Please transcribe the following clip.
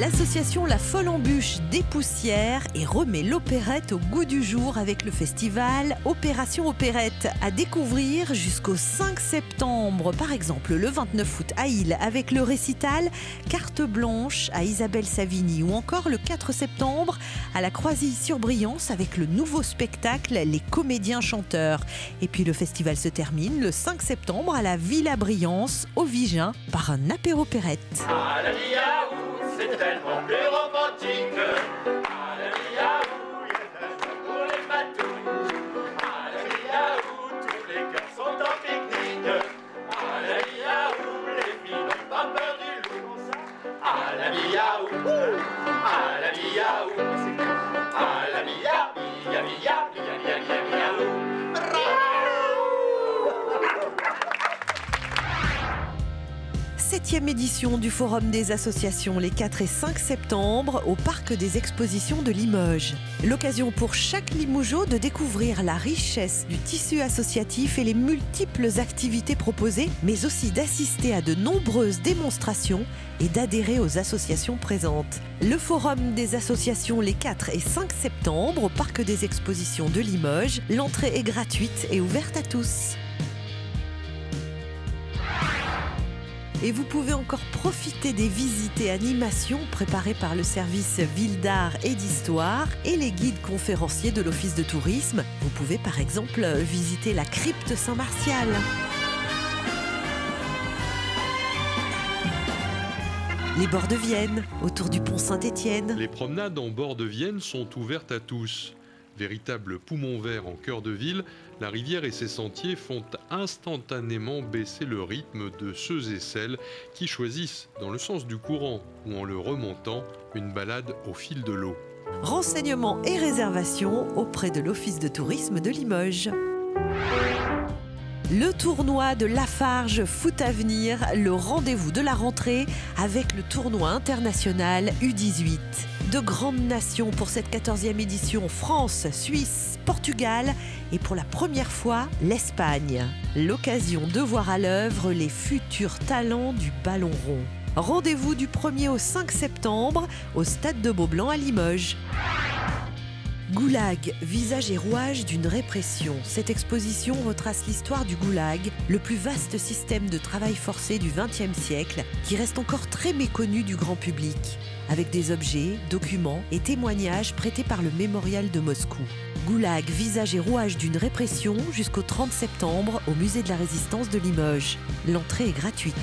L'association La Folle Embûche dépoussière et remet l'opérette au goût du jour avec le festival Opération Opérette à découvrir jusqu'au 5 septembre. Par exemple, le 29 août à Isle avec le récital Carte blanche à Isabelle Savigny, ou encore le 4 septembre à la Croisille-sur-Briance avec le nouveau spectacle Les Comédiens Chanteurs. Et puis le festival se termine le 5 septembre à la Villa Briance au Vigin par un apéro-opérette. C'est tellement plus romantique. À la Miaou, il y a un jour pour les patouilles. À la Miaou, tous les cœurs sont en pique-nique. À la Miaou, les filles n'ont pas peur du loup. À la Miaou, à la Miaou, à la Miaou, Mia, Mia, Mia, Mia, Mia, Miaou. 7e édition du Forum des associations les 4 et 5 septembre au Parc des Expositions de Limoges. L'occasion pour chaque Limougeot de découvrir la richesse du tissu associatif et les multiples activités proposées, mais aussi d'assister à de nombreuses démonstrations et d'adhérer aux associations présentes. Le Forum des associations les 4 et 5 septembre au Parc des Expositions de Limoges. L'entrée est gratuite et ouverte à tous. Et vous pouvez encore profiter des visites et animations préparées par le service Ville d'Art et d'Histoire et les guides conférenciers de l'Office de tourisme. Vous pouvez par exemple visiter la crypte Saint-Martial. Les bords de Vienne, autour du pont Saint-Étienne. Les promenades en bord de Vienne sont ouvertes à tous. Véritable poumon vert en cœur de ville, la rivière et ses sentiers font instantanément baisser le rythme de ceux et celles qui choisissent, dans le sens du courant ou en le remontant, une balade au fil de l'eau. Renseignements et réservations auprès de l'Office de tourisme de Limoges. Le tournoi de Lafarge Foot Avenir, le rendez-vous de la rentrée avec le tournoi international U18. De grandes nations pour cette 14e édition, France, Suisse, Portugal et pour la première fois, l'Espagne. L'occasion de voir à l'œuvre les futurs talents du ballon rond. Rendez-vous du 1er au 5 septembre au Stade de Beaublanc à Limoges. Goulag, visage et rouage d'une répression. Cette exposition retrace l'histoire du Goulag, le plus vaste système de travail forcé du XXe siècle, qui reste encore très méconnu du grand public, avec des objets, documents et témoignages prêtés par le Mémorial de Moscou. Goulag, visage et rouage d'une répression jusqu'au 30 septembre au Musée de la Résistance de Limoges. L'entrée est gratuite.